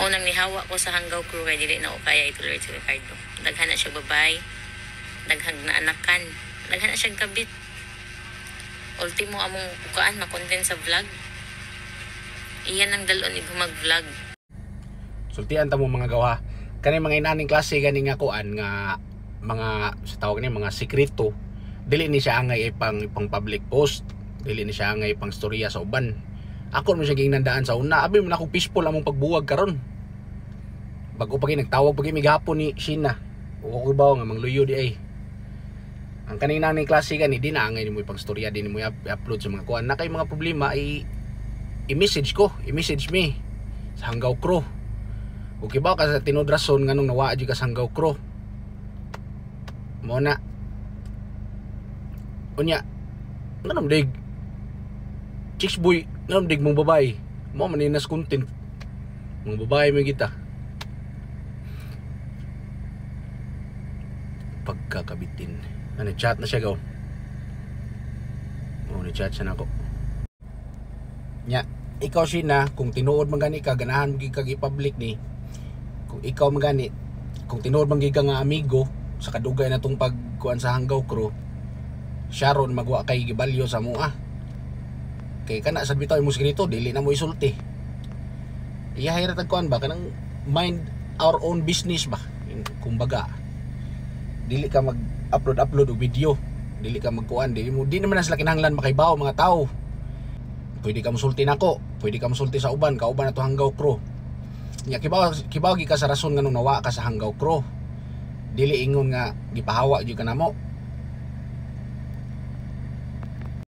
Mao nang nihawa ko sa Hanggaw Crew kay dili na ko kaya ituloy si Ricardo. Daghan na siya babay, daghang na anakan, daghan na siya kabit. Ultimo among kukaan makontent sa vlog. Iyan ang dalon igo mag-vlog. Sultian ta mo mga gawa. Kani mga inaning klase gani nga kuan nga mga sa tawag ni mga sekreto. Dili ni siya angay pang public post. Dili ni siya angay pang storya sa uban. Ako mo siya ginandaan sa una. Abi man ako peaceful among pagbuwag karon. Bago pa nagtawag pag migapon ni Sheena. O ko ba nga mangluyo di ay. Ang kanina ni klase gani di na angay mo pang storya din mo i-upload sa mga kuan. Na kay mga problema ay i-message ko, i-message me sa Hanggaw Crew. Okay ba ka sa tinod rason nganong nawaa jud ka sa Hanggaw Crew. Mo na. Unya. Nganong dig chicks boy, nganong dig mong babae. Mo maninas content. Mong babae mo kita. Pagkakabitin. Chat na siya gaw. Ni-chat siya na ako. Nya, ikaw Sheena, kung tinuod man gani ka, ganahan mo kag i-public ni. Kung ikaw man gani, kung tinuod man ka nga amigo sa kadugay na tong pagkuan sa Hanggaw Crew, Sharon magwa kay gibalyo sa mua. Kay kana sad bitaw imong sekreto, dili na mo isulti. Iyahira tag kuan ba kanang mind our own business ba. Kumbaga, dili ka mag-upload og video, dili ka magkuan, di naman na sila kinahanglan makaibaw mga tao. Pwede ka musulti nako, pwede ka musulti sa uban, kauban na to Hanggaw Crew. Nya kibaw gi ka sa rason nganong nawa ka sa Hanggaw Crew. Dili ingon nga gipahawa gyud ka namo.